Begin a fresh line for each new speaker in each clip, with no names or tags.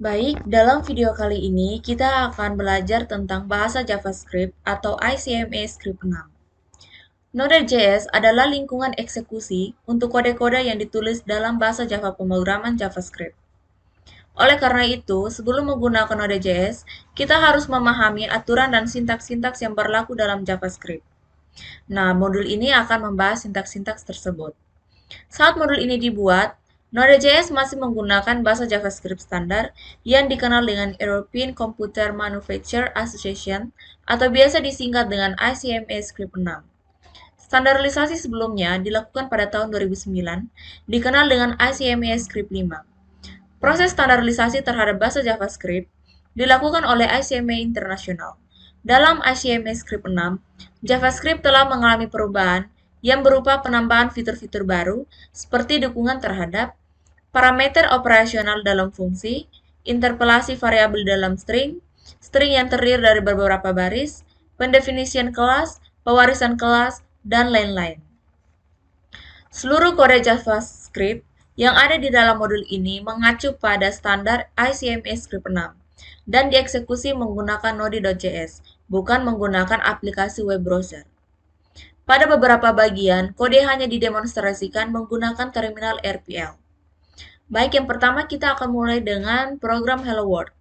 Baik, dalam video kali ini kita akan belajar tentang bahasa JavaScript atau ICMA Script 6. Node.js adalah lingkungan eksekusi untuk kode-kode yang ditulis dalam bahasa Java pemrograman JavaScript. Oleh karena itu, sebelum menggunakan Node.js, kita harus memahami aturan dan sintaks-sintaks yang berlaku dalam JavaScript. Nah, modul ini akan membahas sintaks-sintaks tersebut. Saat modul ini dibuat, Node.js masih menggunakan bahasa JavaScript standar yang dikenal dengan European Computer Manufacturer Association atau biasa disingkat dengan ICMA Script 6. Standarisasi sebelumnya dilakukan pada tahun 2009, dikenal dengan ICMA Script 5. Proses standarisasi terhadap bahasa JavaScript dilakukan oleh ICMA International. Dalam ICMA Script 6, JavaScript telah mengalami perubahan yang berupa penambahan fitur-fitur baru seperti dukungan terhadap parameter operasional dalam fungsi, interpelasi variabel dalam string, string yang terdiri dari beberapa baris, pendefinisian kelas, pewarisan kelas, dan lain-lain. Seluruh kode JavaScript yang ada di dalam modul ini mengacu pada standar ICMA Script 6 dan dieksekusi menggunakan Node.js, bukan menggunakan aplikasi web browser. Pada beberapa bagian, kode hanya didemonstrasikan menggunakan terminal RPL. Baik, yang pertama kita akan mulai dengan program Hello World.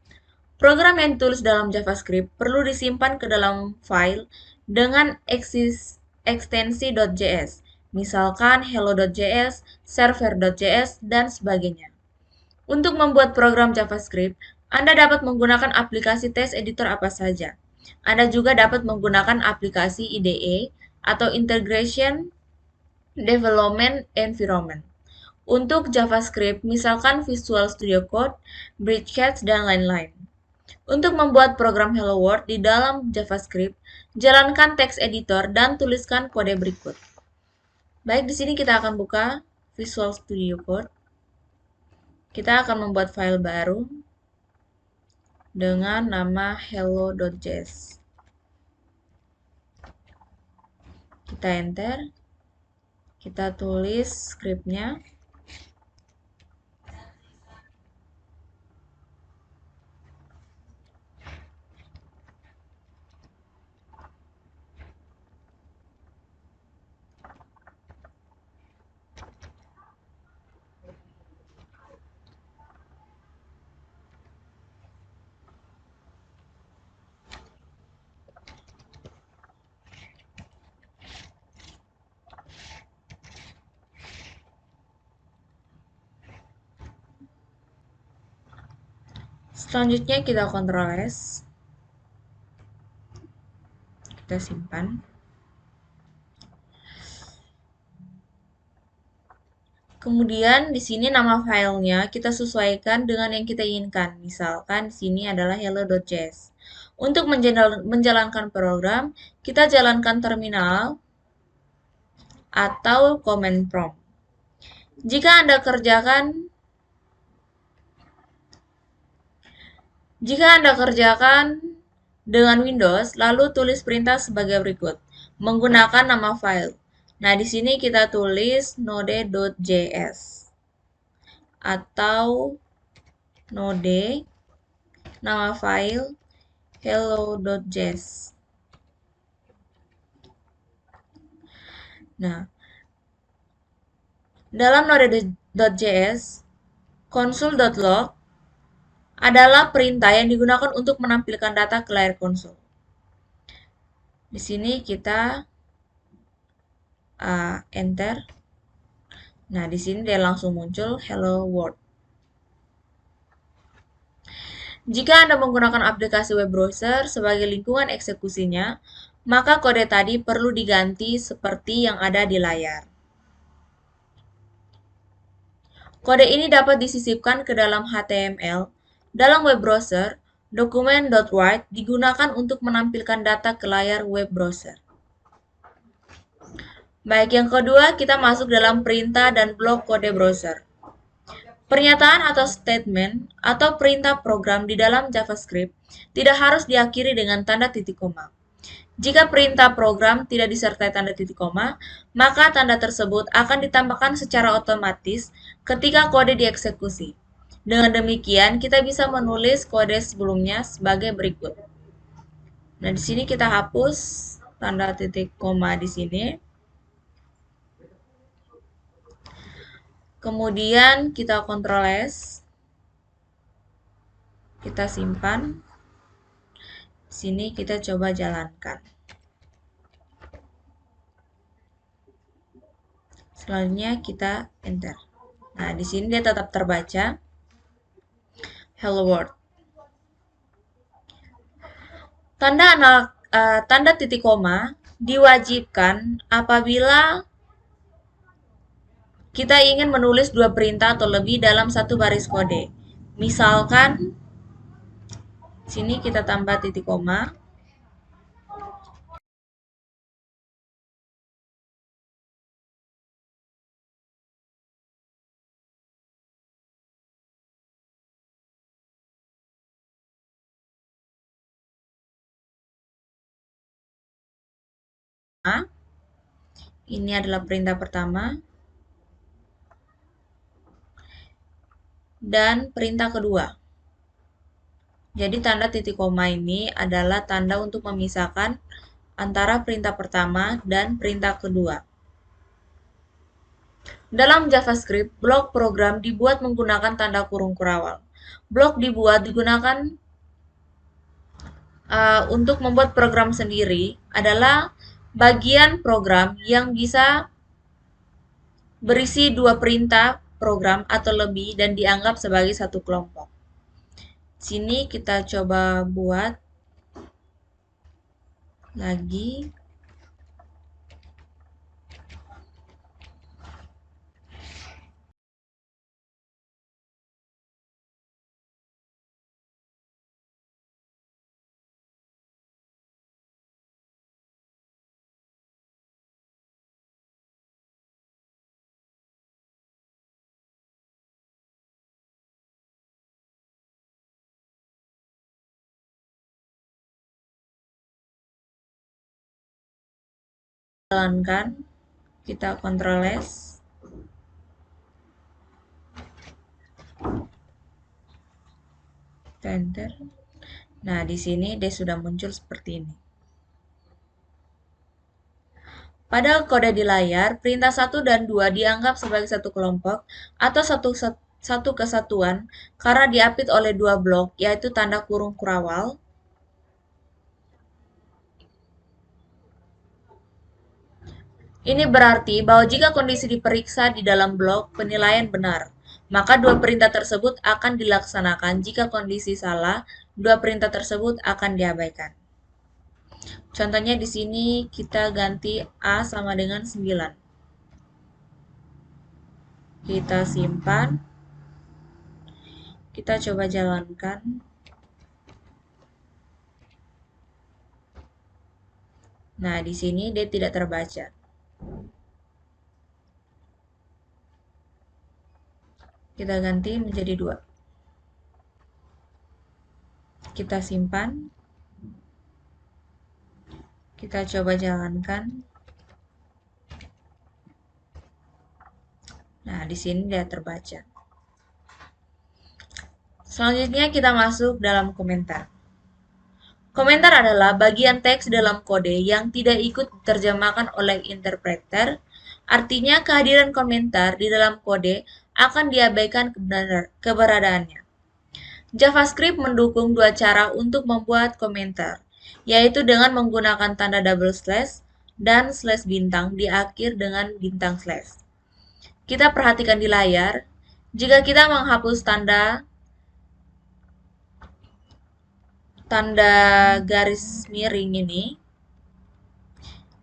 Program yang ditulis dalam JavaScript perlu disimpan ke dalam file dengan ekstensi .js, misalkan hello.js, server.js, dan sebagainya. Untuk membuat program JavaScript, Anda dapat menggunakan aplikasi text editor apa saja. Anda juga dapat menggunakan aplikasi IDE atau Integration Development Environment. Untuk JavaScript, misalkan Visual Studio Code, Bridge-Cats, dan lain-lain. Untuk membuat program Hello World di dalam JavaScript, jalankan text editor dan tuliskan kode berikut. Baik, di sini kita akan buka Visual Studio Code. Kita akan membuat file baru dengan nama hello.js. Kita enter. Kita tulis scriptnya. Selanjutnya kita Ctrl S. Kita simpan. Kemudian di sini nama filenya kita sesuaikan dengan yang kita inginkan. Misalkan di sini adalah hello.js. Untuk menjalankan program, kita jalankan terminal atau command prompt. Jika Anda kerjakan dengan Windows, lalu tulis perintah sebagai berikut, menggunakan nama file. Nah, di sini kita tulis node.js atau node, nama file hello.js. Nah, dalam node.js, console.log adalah perintah yang digunakan untuk menampilkan data ke layar konsol. Di sini kita enter. Nah, di sini dia langsung muncul hello world. Jika Anda menggunakan aplikasi web browser sebagai lingkungan eksekusinya, maka kode tadi perlu diganti seperti yang ada di layar. Kode ini dapat disisipkan ke dalam HTML. Dalam web browser, dokumen .write digunakan untuk menampilkan data ke layar web browser. Baik, yang kedua kita masuk dalam perintah dan blok kode browser. Pernyataan atau statement atau perintah program di dalam JavaScript tidak harus diakhiri dengan tanda titik koma. Jika perintah program tidak disertai tanda titik koma, maka tanda tersebut akan ditambahkan secara otomatis ketika kode dieksekusi. Dengan demikian, kita bisa menulis kode sebelumnya sebagai berikut. Nah, di sini kita hapus tanda titik koma di sini. Kemudian kita Ctrl S. Kita simpan. Di sini kita coba jalankan. Selanjutnya kita enter. Nah, di sini dia tetap terbaca Hello World. Tanda titik koma diwajibkan apabila kita ingin menulis dua perintah atau lebih dalam satu baris kode. Misalkan sini kita tambah titik koma. Ini adalah perintah pertama. Dan perintah kedua. Jadi tanda titik koma ini adalah tanda untuk memisahkan antara perintah pertama dan perintah kedua. Dalam JavaScript, blok program dibuat menggunakan tanda kurung kurawal. Blok digunakan untuk membuat program sendiri adalah bagian program yang bisa berisi dua perintah program atau lebih dan dianggap sebagai satu kelompok. Sini kita coba buat lagi. Jalankan, kita Ctrl S. Kita enter. Nah, di sini dia sudah muncul seperti ini. Pada kode di layar, perintah 1 dan 2 dianggap sebagai satu kelompok atau satu kesatuan karena diapit oleh dua blok, yaitu tanda kurung kurawal. Ini berarti bahwa jika kondisi diperiksa di dalam blok penilaian benar, maka dua perintah tersebut akan dilaksanakan. Jika kondisi salah, dua perintah tersebut akan diabaikan. Contohnya di sini kita ganti A sama dengan 9. Kita simpan. Kita coba jalankan. Nah, di sini dia tidak terbaca. Kita ganti menjadi 2. Kita simpan. Kita coba jalankan. Nah, di sini dia terbaca. Selanjutnya kita masuk dalam komentar. Komentar adalah bagian teks dalam kode yang tidak ikut diterjemahkan oleh interpreter. Artinya kehadiran komentar di dalam kode akan diabaikan keberadaannya. JavaScript mendukung dua cara untuk membuat komentar, yaitu dengan menggunakan tanda double slash dan slash bintang di akhir dengan bintang slash. Kita perhatikan di layar, jika kita menghapus tanda garis miring ini,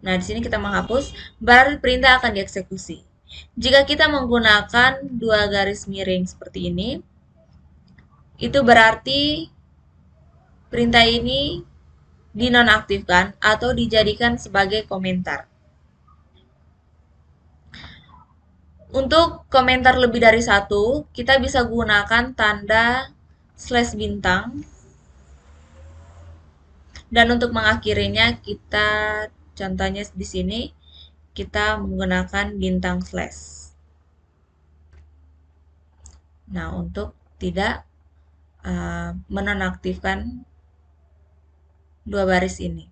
nah di sini kita menghapus, berarti perintah akan dieksekusi. Jika kita menggunakan dua garis miring seperti ini, itu berarti perintah ini dinonaktifkan atau dijadikan sebagai komentar. Untuk komentar lebih dari satu, kita bisa gunakan tanda slash bintang. Dan untuk mengakhirinya, kita contohnya di sini, kita menggunakan bintang slash. Nah, untuk tidak menonaktifkan dua baris ini.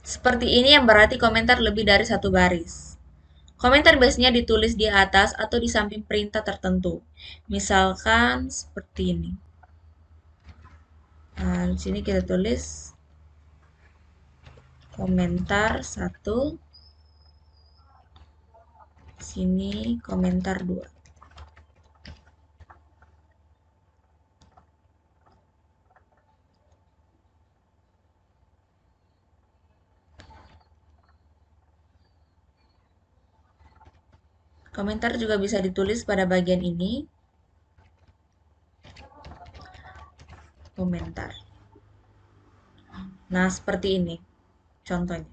Seperti ini yang berarti komentar lebih dari satu baris. Komentar biasanya ditulis di atas atau di samping perintah tertentu. Misalkan seperti ini. Nah, di sini kita tulis komentar 1, sini komentar 2. Komentar juga bisa ditulis pada bagian ini. Komentar. Nah, seperti ini contohnya.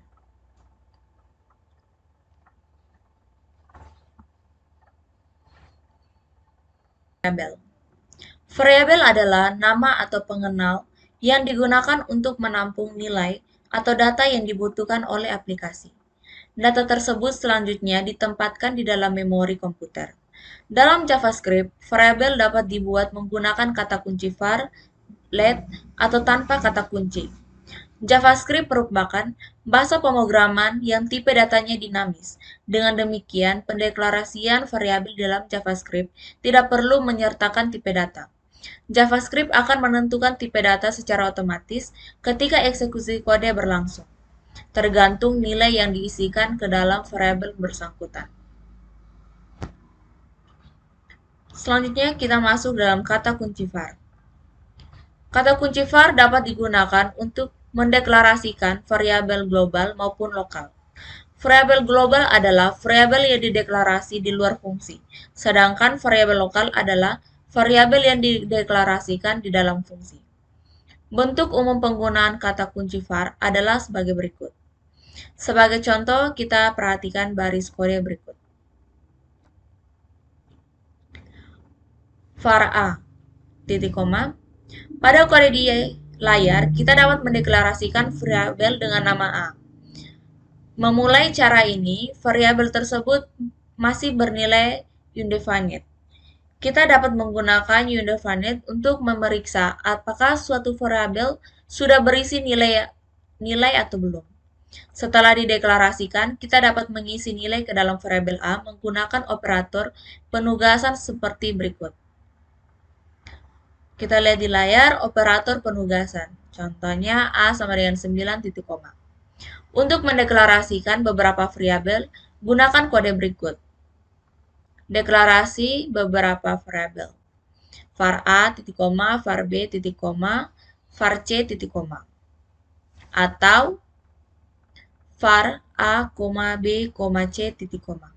Variabel. Variabel adalah nama atau pengenal yang digunakan untuk menampung nilai atau data yang dibutuhkan oleh aplikasi. Data tersebut selanjutnya ditempatkan di dalam memori komputer. Dalam JavaScript, variabel dapat dibuat menggunakan kata kunci var, let, atau tanpa kata kunci. JavaScript merupakan bahasa pemrograman yang tipe datanya dinamis. Dengan demikian, pendeklarasian variabel dalam JavaScript tidak perlu menyertakan tipe data. JavaScript akan menentukan tipe data secara otomatis ketika eksekusi kode berlangsung, tergantung nilai yang diisikan ke dalam variabel bersangkutan. Selanjutnya kita masuk dalam kata kunci var. Kata kunci var dapat digunakan untuk mendeklarasikan variabel global maupun lokal. Variabel global adalah variabel yang dideklarasi di luar fungsi, sedangkan variabel lokal adalah variabel yang dideklarasikan di dalam fungsi. Bentuk umum penggunaan kata kunci var adalah sebagai berikut. Sebagai contoh, kita perhatikan baris kode berikut. Var A, titik koma. Pada kode di layar, kita dapat mendeklarasikan variabel dengan nama A. Memulai cara ini, variabel tersebut masih bernilai undefined. Kita dapat menggunakan undefined untuk memeriksa apakah suatu variabel sudah berisi nilai atau belum. Setelah dideklarasikan, kita dapat mengisi nilai ke dalam variabel A menggunakan operator penugasan seperti berikut. Kita lihat di layar operator penugasan. Contohnya A sama dengan 9 titik koma. Untuk mendeklarasikan beberapa variabel, gunakan kode berikut. Deklarasi beberapa variabel. Var A titik koma, var B titik koma, var C titik koma. Atau var A, B, C titik koma.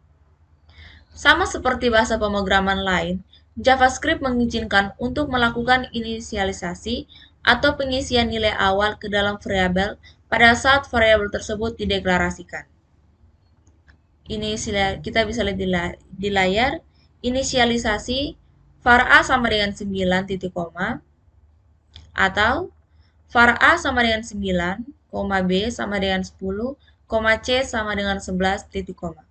Sama seperti bahasa pemrograman lain, JavaScript mengizinkan untuk melakukan inisialisasi atau pengisian nilai awal ke dalam variabel pada saat variabel tersebut dideklarasikan. Ini kita bisa lihat di layar, inisialisasi var A sama dengan 9 titik koma, atau var A sama dengan 9, B sama dengan 10, C sama dengan 11 titik koma.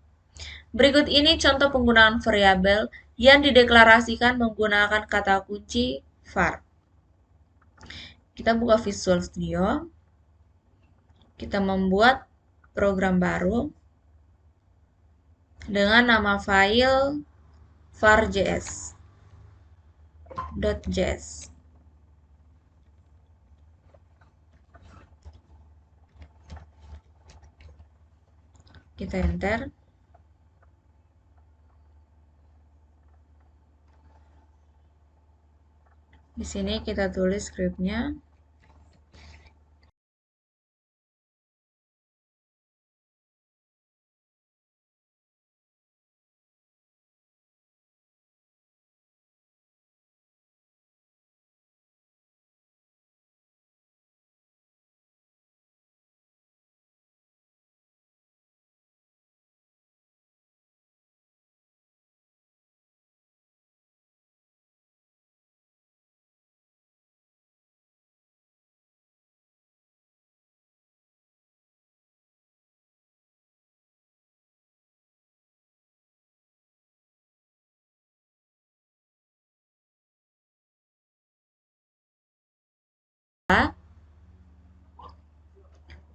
Berikut ini contoh penggunaan variabel yang dideklarasikan menggunakan kata kunci var. Kita buka Visual Studio. Kita membuat program baru dengan nama file var.js. Kita enter. Di sini kita tulis scriptnya.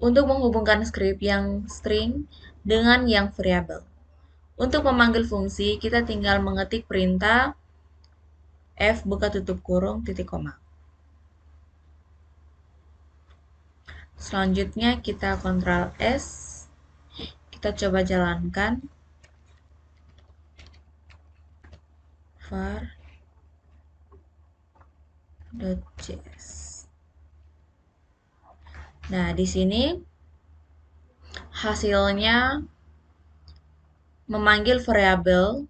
untuk menghubungkan script yang string dengan yang variabel. Untuk memanggil fungsi, kita tinggal mengetik perintah f buka tutup kurung titik koma. Selanjutnya kita Ctrl S, kita coba jalankan var.js. Nah, di sini hasilnya memanggil variabel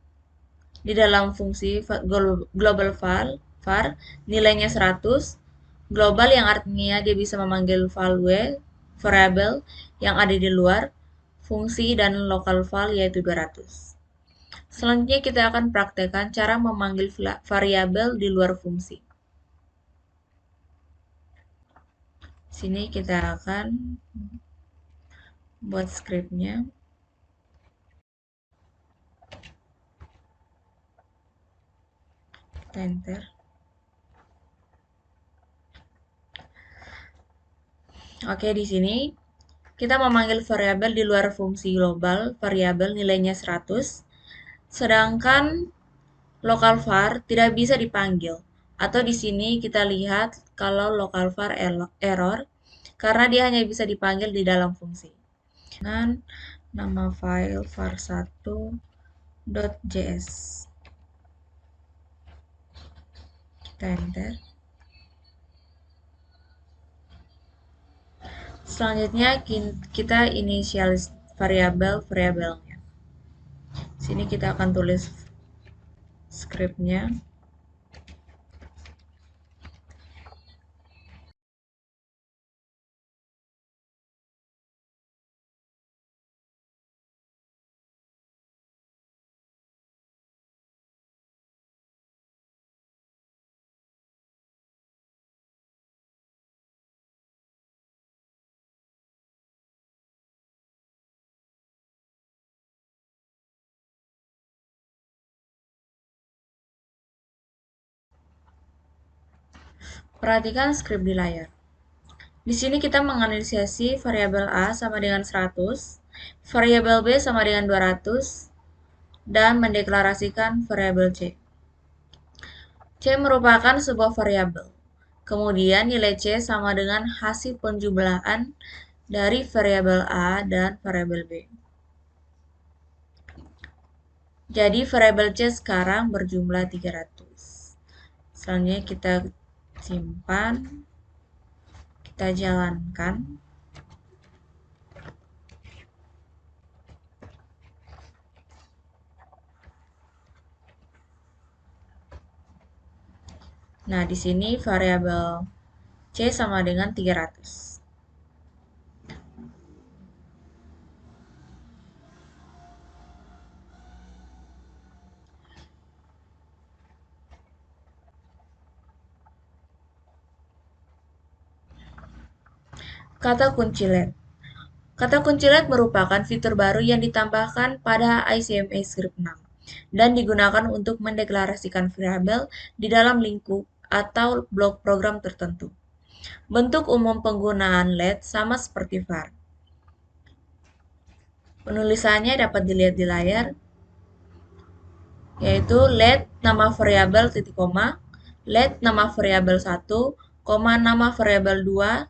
di dalam fungsi global var nilainya 100, global yang artinya dia bisa memanggil value variabel yang ada di luar fungsi, dan local val yaitu 200. Selanjutnya kita akan praktekkan cara memanggil variabel di luar fungsi. Sini kita akan buat scriptnya. Kita enter. Oke, di sini kita memanggil variabel di luar fungsi global, variabel nilainya 100, sedangkan local var tidak bisa dipanggil. Atau di sini kita lihat kalau local var error karena dia hanya bisa dipanggil di dalam fungsi. Dengan nama file var1.js. Kita enter. Selanjutnya kita inisialis variabelnya. Sini kita akan tulis scriptnya. Perhatikan script di layar. Di sini kita menginisiasi variabel A sama dengan 100, variabel B sama dengan 200, dan mendeklarasikan variabel C. C merupakan sebuah variabel. Kemudian nilai C sama dengan hasil penjumlahan dari variabel A dan variabel B. Jadi variabel C sekarang berjumlah 300. Selanjutnya kita simpan, kita jalankan. Nah, di sini variabel C sama dengan 300. Kata kunci LED. Kata kunci LED merupakan fitur baru yang ditambahkan pada ICMA Script 6 dan digunakan untuk mendeklarasikan variabel di dalam lingkup atau blok program tertentu. Bentuk umum penggunaan LED sama seperti var. Penulisannya dapat dilihat di layar, yaitu LED nama variabel titik koma, LED nama variabel 1, nama variabel 2,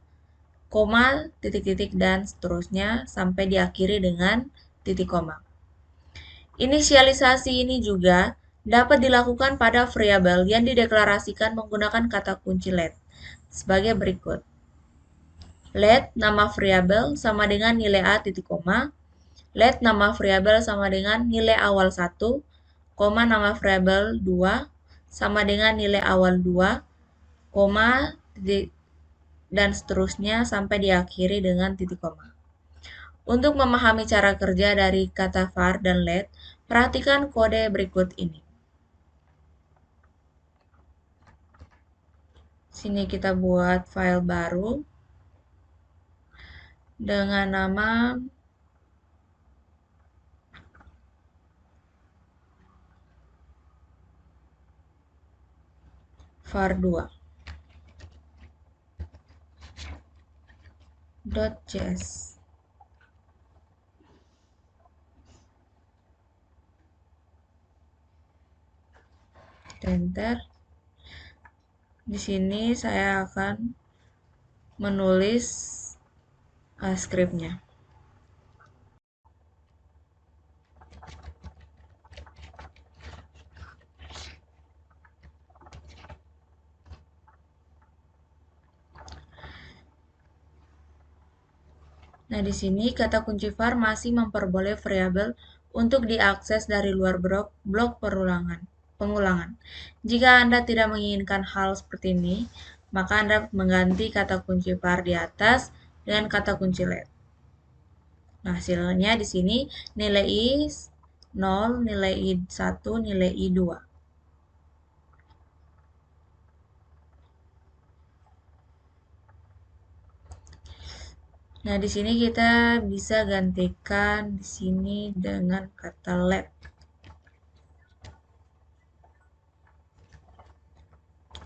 titik-titik, dan seterusnya sampai diakhiri dengan titik koma. Inisialisasi ini juga dapat dilakukan pada variabel yang dideklarasikan menggunakan kata kunci LED sebagai berikut. LED nama variabel sama dengan nilai A titik koma, LED nama variabel sama dengan nilai awal 1, nama variabel 2 sama dengan nilai awal 2, dan seterusnya sampai diakhiri dengan titik koma. Untuk memahami cara kerja dari kata var dan LED, perhatikan kode berikut ini. Sini kita buat file baru dengan nama var2. .js. Enter. Di sini saya akan menulis skripnya. Nah, di sini kata kunci var masih memperboleh variabel untuk diakses dari luar blok pengulangan. Jika Anda tidak menginginkan hal seperti ini, maka Anda mengganti kata kunci var di atas dengan kata kunci let. Nah, hasilnya di sini nilai i 0, nilai i 1, nilai i 2. Nah, di sini kita bisa gantikan di sini dengan kata let.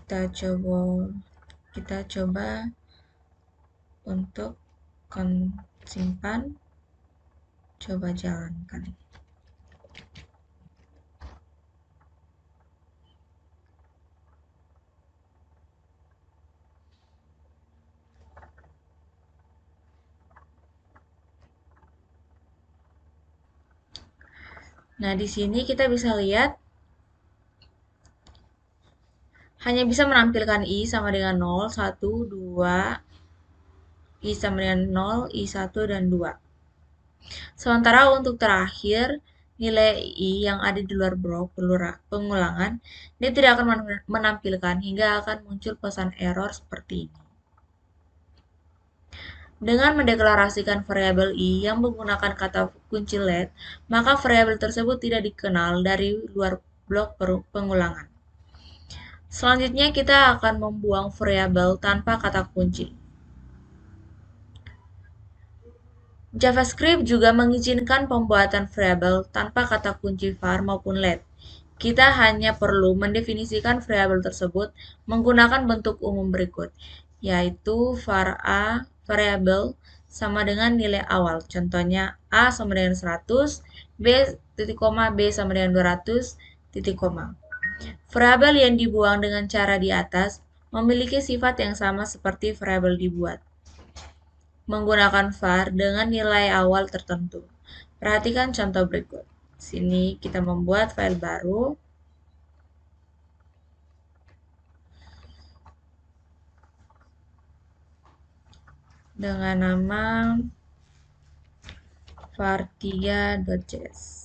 Kita coba untuk simpan, coba jalankan. Nah, di sini kita bisa lihat hanya bisa menampilkan i sama dengan 0, 1, 2, i sama dengan 0, i 1, dan 2. Sementara untuk terakhir, nilai i yang ada di luar blok pengulangan, dia tidak akan menampilkan hingga akan muncul pesan error seperti ini. Dengan mendeklarasikan variabel i yang menggunakan kata kunci let, maka variabel tersebut tidak dikenal dari luar blok pengulangan. Selanjutnya kita akan membuang variabel tanpa kata kunci. JavaScript juga mengizinkan pembuatan variabel tanpa kata kunci var maupun let. Kita hanya perlu mendefinisikan variabel tersebut menggunakan bentuk umum berikut, yaitu var a variabel sama dengan nilai awal. Contohnya a sama dengan 100, b sama dengan 200, titik koma. Variabel yang dibuang dengan cara di atas memiliki sifat yang sama seperti variabel dibuat, menggunakan var dengan nilai awal tertentu. Perhatikan contoh berikut. Sini kita membuat file baru dengan nama var3.js.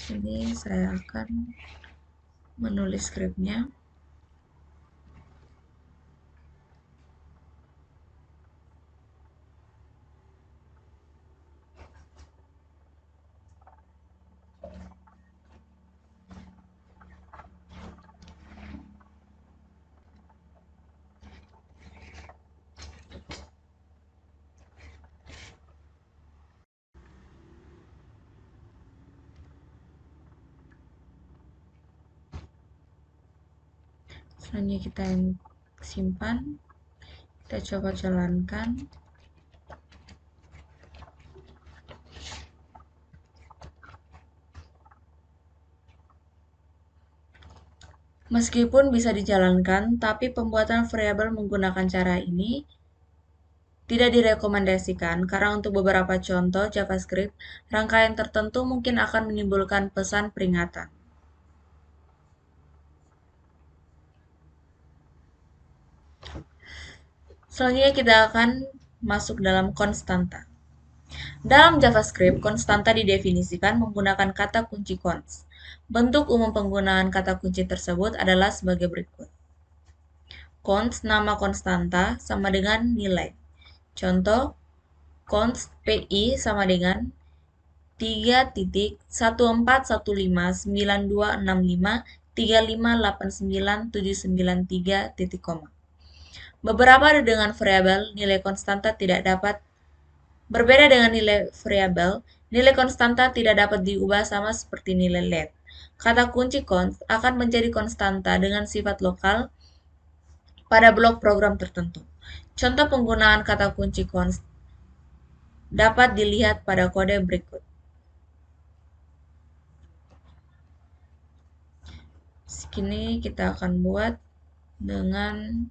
Sini saya akan menulis skripnya. Selanjutnya kita simpan, kita coba jalankan. Meskipun bisa dijalankan, tapi pembuatan variabel menggunakan cara ini tidak direkomendasikan karena untuk beberapa contoh JavaScript, rangkaian tertentu mungkin akan menimbulkan pesan peringatan. Selanjutnya kita akan masuk dalam konstanta. Dalam JavaScript, konstanta didefinisikan menggunakan kata kunci const. Bentuk umum penggunaan kata kunci tersebut adalah sebagai berikut. Const nama konstanta sama dengan nilai. Contoh, const pi sama dengan 3.1415925358979 titik koma. Beberapa dengan variabel nilai konstanta tidak dapat berbeda dengan nilai variabel, nilai konstanta tidak dapat diubah sama seperti nilai let. kata kunci const akan menjadi konstanta dengan sifat lokal pada blok program tertentu. Contoh penggunaan kata kunci const dapat dilihat pada kode berikut. Segini kita akan buat dengan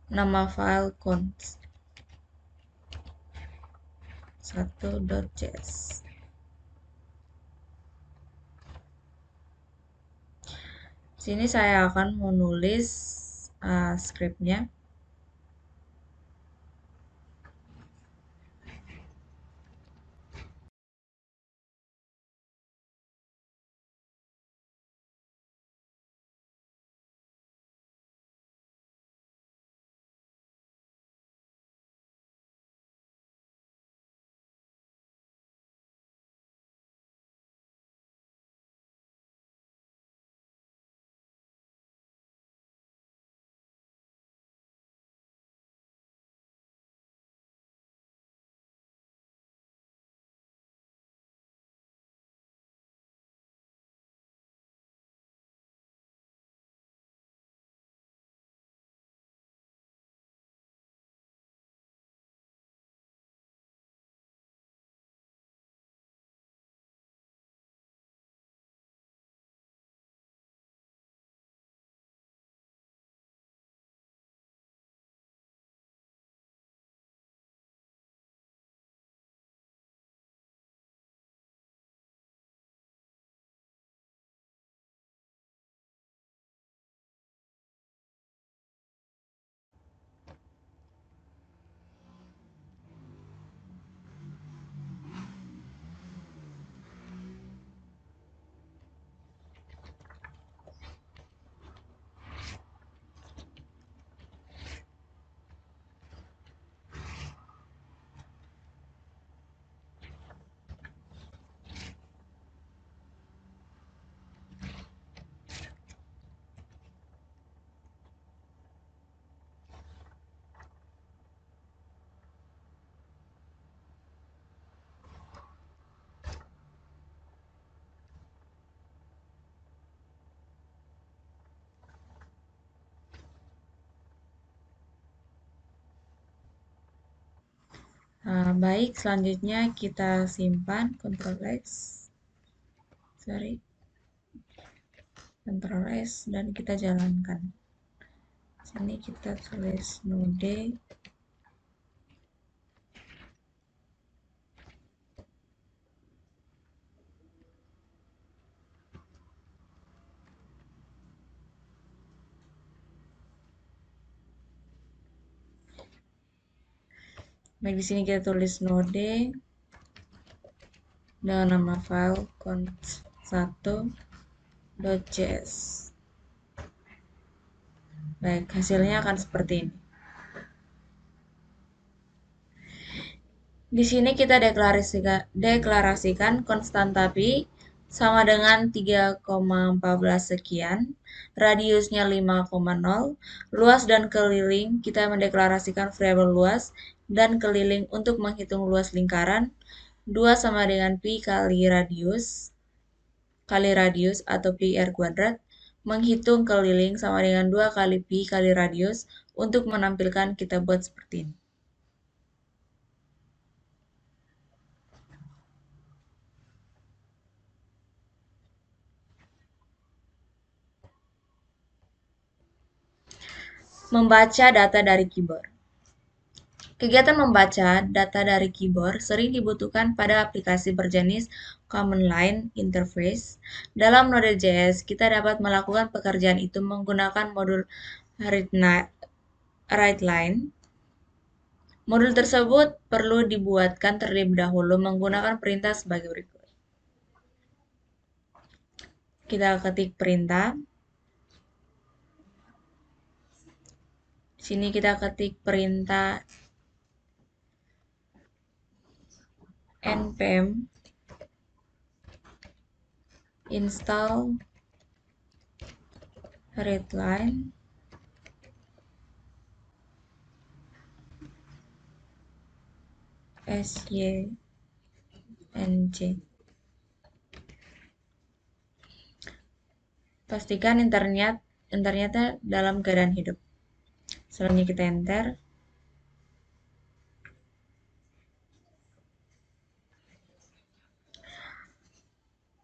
nama file const 1.js. Sini saya akan menulis scriptnya. Baik, selanjutnya kita simpan Ctrl X, Ctrl S, dan kita jalankan. Sini kita tulis node Baik, di sini kita tulis node dengan nama file const1.js. Baik, hasilnya akan seperti ini. Di sini kita deklarasikan konstanta pi sama dengan 3,14 sekian, radiusnya 5,0, luas dan keliling kita mendeklarasikan variabel luas dan keliling untuk menghitung luas lingkaran 2 sama dengan pi kali radius atau pi r kuadrat, menghitung keliling sama dengan 2 kali pi kali radius untuk menampilkan kita buat seperti ini. Membaca data dari keyboard. Kegiatan membaca data dari keyboard sering dibutuhkan pada aplikasi berjenis Command Line Interface. Dalam Node.js, kita dapat melakukan pekerjaan itu menggunakan modul WriteLine. Modul tersebut perlu dibuatkan terlebih dahulu menggunakan perintah sebagai berikut. Kita ketik perintah. Sini kita ketik perintah npm install readline syng. Pastikan internetnya dalam keadaan hidup. Selanjutnya kita enter.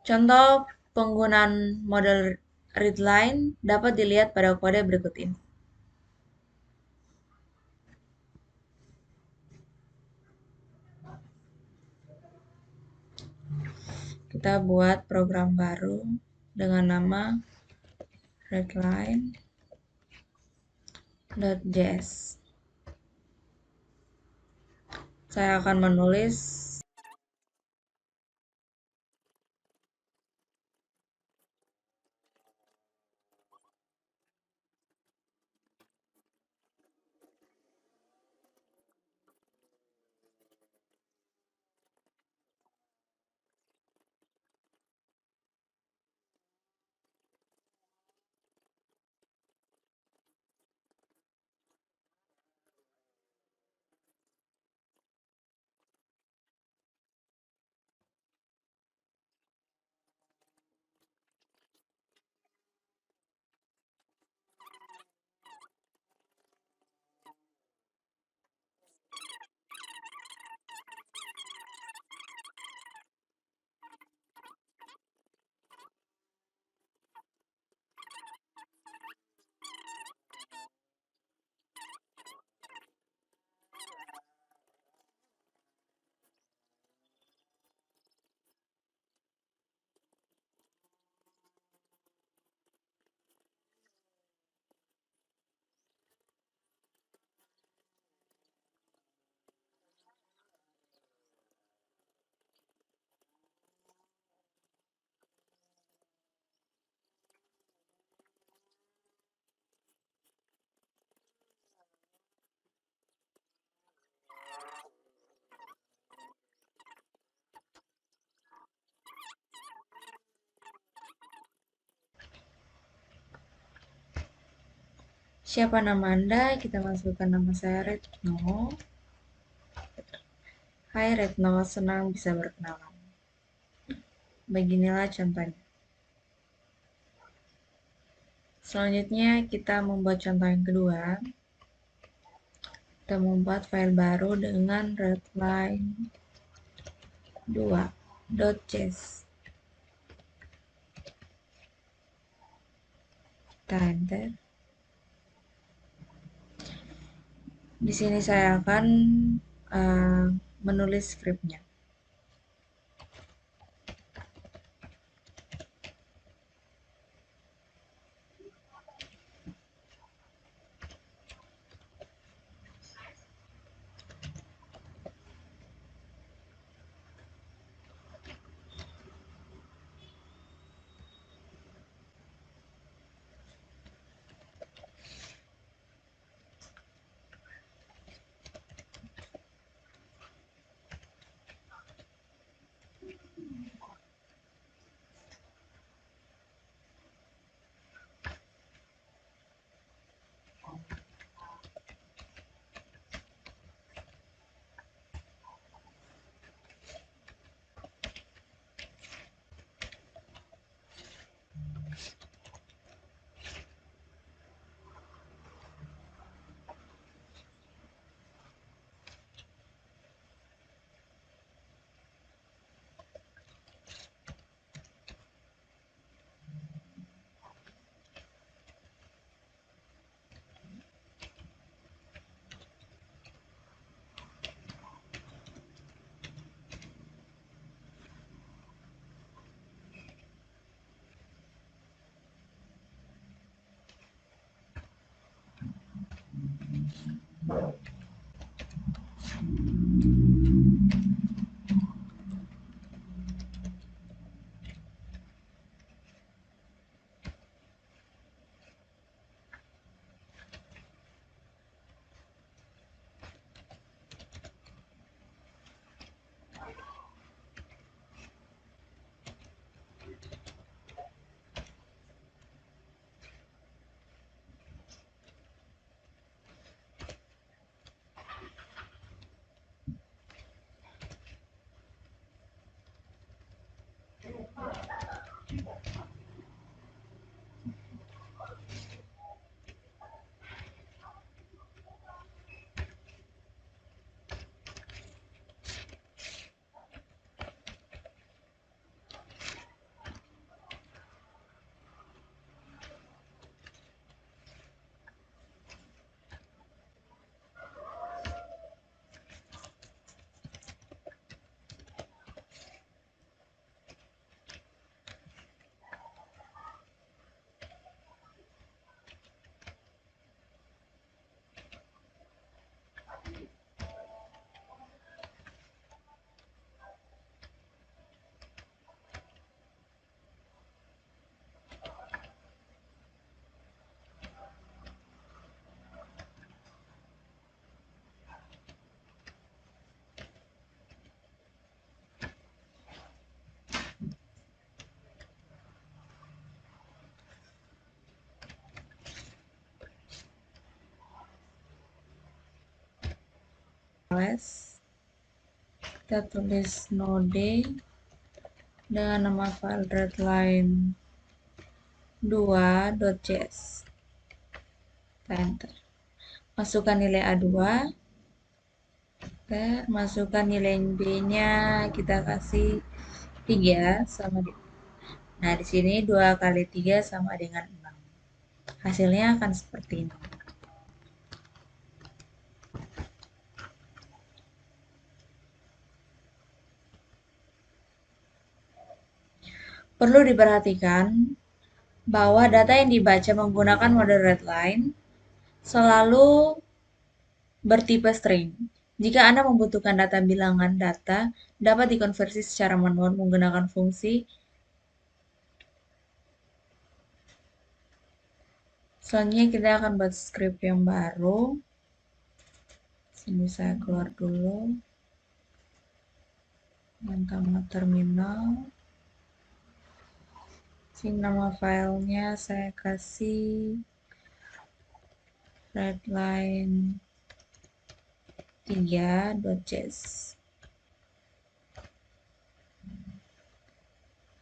Contoh penggunaan model readline dapat dilihat pada kode berikut ini. Kita buat program baru dengan nama readline.js. Saya akan menulis siapa nama Anda, kita masukkan nama saya Retno. Hai Retno, senang bisa berkenalan. Beginilah contohnya. Selanjutnya kita membuat contoh yang kedua. Kita membuat file baru dengan readline2.js. Kita enter. Di sini saya akan menulis scriptnya. kita tulis node dengan nama file readline 2.js. Enter. Masukkan nilai A2. Masukkan nilai B-nya, kita kasih 3 sama di. Nah, di sini 2 kali 3 sama dengan 6. Hasilnya akan seperti ini. Perlu diperhatikan bahwa data yang dibaca menggunakan mode readline selalu bertipe string. Jika Anda membutuhkan data bilangan data, dapat dikonversi secara manual menggunakan fungsi. Selanjutnya kita akan buat script yang baru. Sini saya keluar dulu. Yang pertama terminal. Sini nama filenya saya kasih readline 3.js.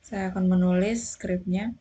Saya akan menulis scriptnya.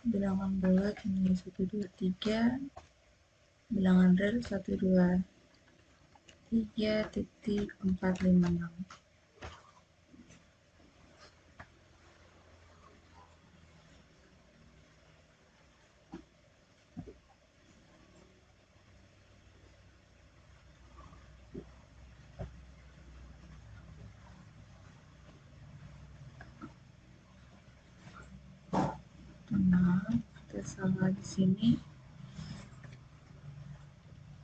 Bilangan bulat ini 1, 2, 3. Bilangan real 1, 2, 3.456. Nah, kita salah di sini.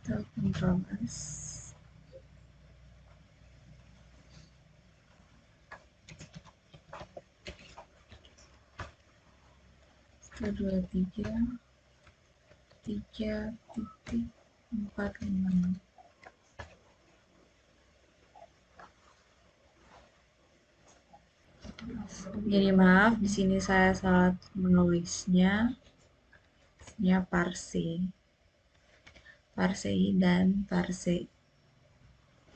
Kita Ctrl S. Kita 3.456. Jadi maaf, di sini saya salah menulisnya. Ini parse dan parse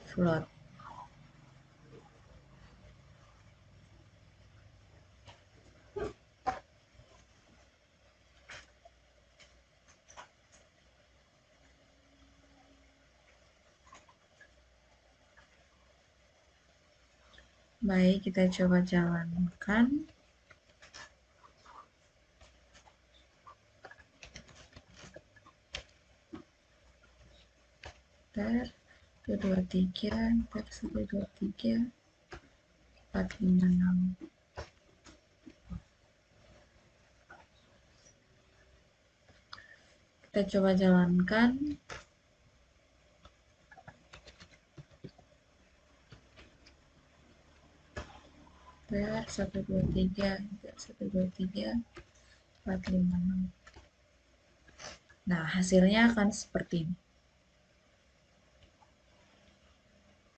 float. Baik, kita coba jalankan. Ter 223, ter 123, 456. Kita coba jalankan. per 123 123 456. Nah, hasilnya akan seperti ini.